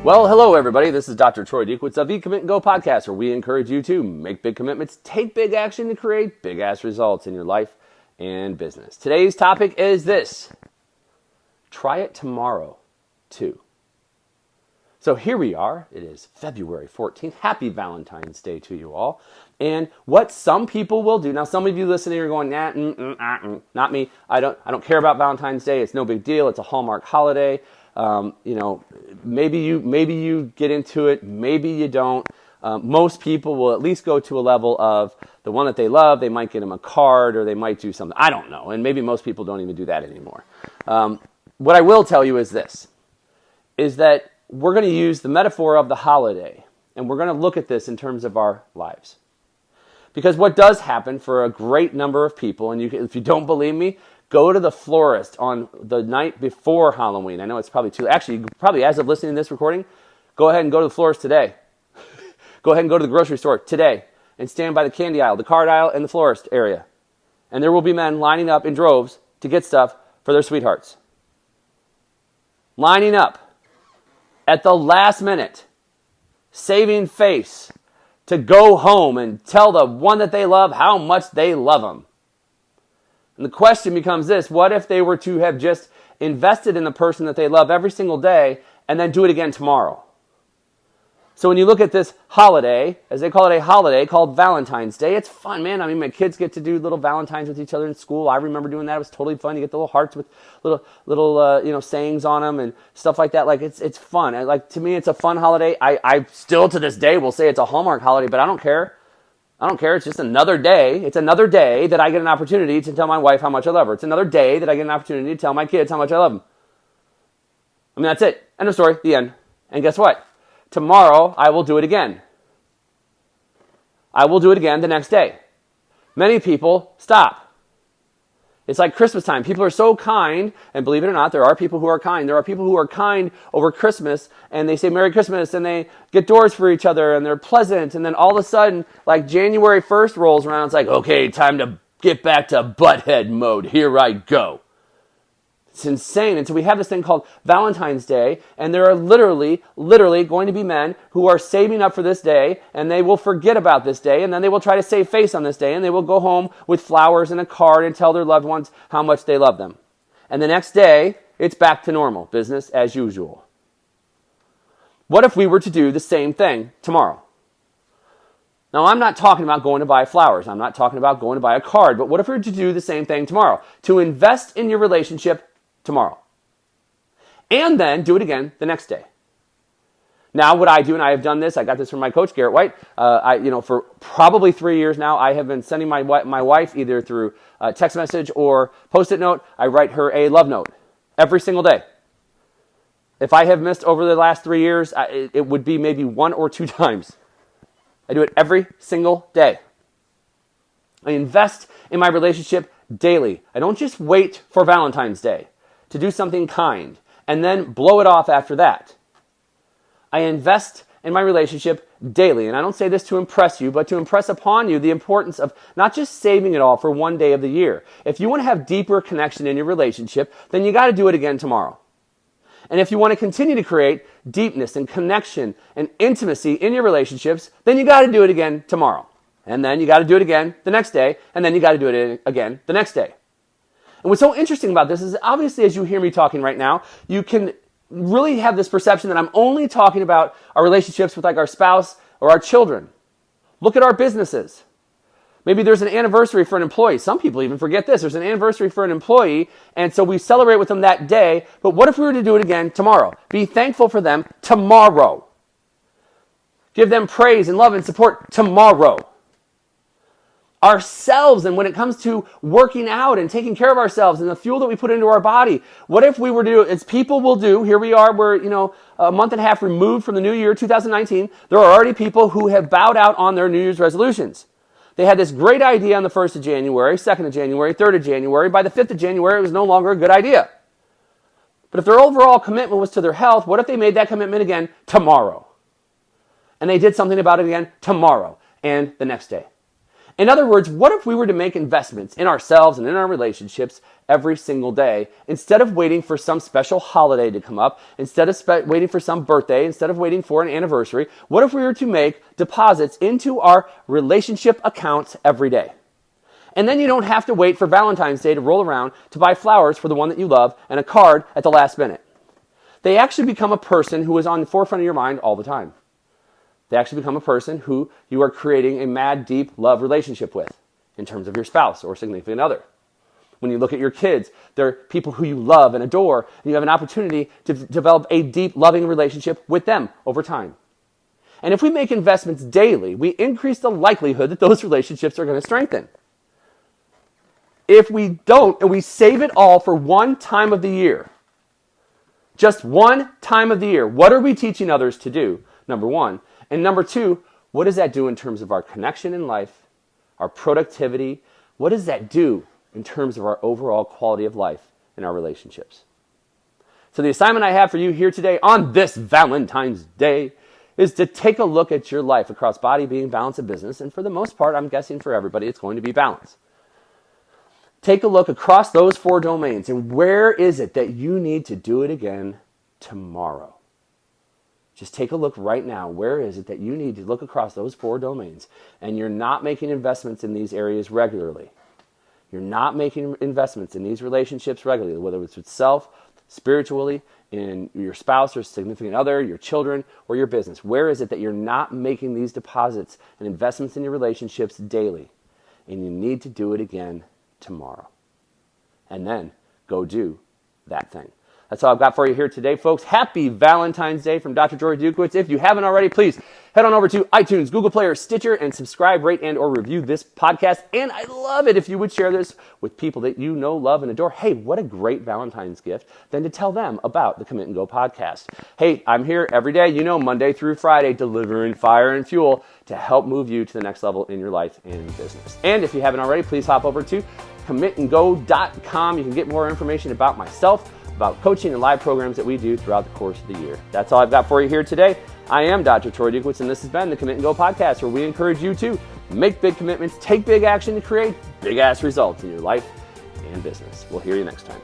Well, hello everybody. This is Dr. Troy Dukowitz of the Commit and Go podcast, where we encourage you to make big commitments, take big action to create big ass results in your life and business. Today's topic is this: try it tomorrow too. So here we are. It is February 14th. Happy Valentines Day to you all. And what some people will do, now some of you listening are going, not me. I don't care about Valentine's Day. It's no big deal. It's a Hallmark holiday. Maybe you get into it, maybe you don't. Most people will at least go to a level of the one that they love. They might get them a card, or they might do something. I don't know. And maybe most people don't even do that anymore. What I will tell you is this, is that we're going to use the metaphor of the holiday, and we're going to look at this in terms of our lives. Because what does happen for a great number of people, and if you don't believe me, go to the florist on the night before Halloween. I know it's probably too... Actually, probably as of listening to this recording, go ahead and go to the florist today. Go ahead and go to the grocery store today and stand by the candy aisle, the card aisle, and the florist area. And there will be men lining up in droves to get stuff for their sweethearts. Lining up at the last minute, saving face to go home and tell the one that they love how much they love them. And the question becomes this: what if they were to have just invested in the person that they love every single day and then do it again tomorrow? So when you look at this holiday, as they call it, a holiday called Valentine's Day, it's fun, man. I mean, my kids get to do little Valentines with each other in school. I remember doing that. It was totally fun. You get the little hearts with little sayings on them and stuff like that. Like, it's fun. And like, to me, it's a fun holiday. I still to this day will say it's a Hallmark holiday, but I don't care. I don't care. It's just another day. It's another day that I get an opportunity to tell my wife how much I love her. It's another day that I get an opportunity to tell my kids how much I love them. I mean, that's it. End of story. The end. And guess what? Tomorrow, I will do it again. I will do it again the next day. Many people stop. It's like Christmas time. People are so kind, and believe it or not, there are people who are kind. There are people who are kind over Christmas, and they say Merry Christmas, and they get doors for each other, and they're pleasant, and then all of a sudden, like January 1st rolls around, it's like, okay, time to get back to butthead mode. Here I go. It's insane. And so we have this thing called Valentine's Day, and there are literally going to be men who are saving up for this day, and they will forget about this day, and then they will try to save face on this day, and they will go home with flowers and a card and tell their loved ones how much they love them. And the next day, it's back to normal, business as usual. What if we were to do the same thing tomorrow? Now, I'm not talking about going to buy flowers. I'm not talking about going to buy a card. But what if we were to do the same thing tomorrow? To invest in your relationship tomorrow. And then do it again the next day. Now, what I do, and I have done this, I got this from my coach, Garrett White, for probably 3 years now, I have been sending my wife either through text message or Post-it note. I write her a love note every single day. If I have missed over the last 3 years, it would be maybe 1 or 2 times. I do it every single day. I invest in my relationship daily. I don't just wait for Valentine's Day to do something kind and then blow it off after that. I invest in my relationship daily. And I don't say this to impress you, but to impress upon you the importance of not just saving it all for one day of the year. If you want to have deeper connection in your relationship, then you got to do it again tomorrow. And if you want to continue to create deepness and connection and intimacy in your relationships, then you got to do it again tomorrow. And then you got to do it again the next day, and then you got to do it again the next day. And what's so interesting about this is, obviously, as you hear me talking right now, you can really have this perception that I'm only talking about our relationships with like our spouse or our children. Look at our businesses. Maybe there's an anniversary for an employee. Some people even forget this. There's an anniversary for an employee, and so we celebrate with them that day. But what if we were to do it again tomorrow? Be thankful for them tomorrow. Give them praise and love and support tomorrow. Ourselves, and when it comes to working out and taking care of ourselves and the fuel that we put into our body, what if we were to do, as people will do, here we are, we're a month and a half removed from the new year, 2019, there are already people who have bowed out on their New Year's resolutions. They had this great idea on the 1st of January, 2nd of January, 3rd of January. By the 5th of January, it was no longer a good idea. But if their overall commitment was to their health, what if they made that commitment again tomorrow? And they did something about it again tomorrow and the next day. In other words, what if we were to make investments in ourselves and in our relationships every single day, instead of waiting for some special holiday to come up, instead of waiting for some birthday, instead of waiting for an anniversary? What if we were to make deposits into our relationship accounts every day? And then you don't have to wait for Valentine's Day to roll around to buy flowers for the one that you love and a card at the last minute. They actually become a person who is on the forefront of your mind all the time. They actually become a person who you are creating a mad, deep love relationship with in terms of your spouse or significant other. When you look at your kids, they're people who you love and adore, and you have an opportunity to develop a deep, loving relationship with them over time. And if we make investments daily, we increase the likelihood that those relationships are going to strengthen. If we don't, and we save it all for one time of the year, just one time of the year, what are we teaching others to do? Number one. And number two, what does that do in terms of our connection in life, our productivity? What does that do in terms of our overall quality of life in our relationships? So the assignment I have for you here today on this Valentine's Day is to take a look at your life across body, being, balance, and business. And for the most part, I'm guessing for everybody, it's going to be balance. Take a look across those 4 domains, and where is it that you need to do it again tomorrow? Just take a look right now. Where is it that you need to look across those 4 domains and you're not making investments in these areas regularly? You're not making investments in these relationships regularly, whether it's with self, spiritually, in your spouse or significant other, your children, or your business. Where is it that you're not making these deposits and investments in your relationships daily? And you need to do it again tomorrow. And then go do that thing. That's all I've got for you here today, folks. Happy Valentine's Day from Dr. Jory Dukowitz. If you haven't already, please head on over to iTunes, Google Play, or Stitcher and subscribe, rate, and or review this podcast. And I'd love it if you would share this with people that you know, love, and adore. Hey, what a great Valentine's gift than to tell them about the Commit and Go podcast. Hey, I'm here every day, Monday through Friday, delivering fire and fuel to help move you to the next level in your life and business. And if you haven't already, please hop over to commitandgo.com. You can get more information about myself, about coaching and live programs that we do throughout the course of the year. That's all I've got for you here today. I am Dr. Troy Dukowitz, and this has been the Commit and Go podcast, where we encourage you to make big commitments, take big action to create big-ass results in your life and business. We'll hear you next time.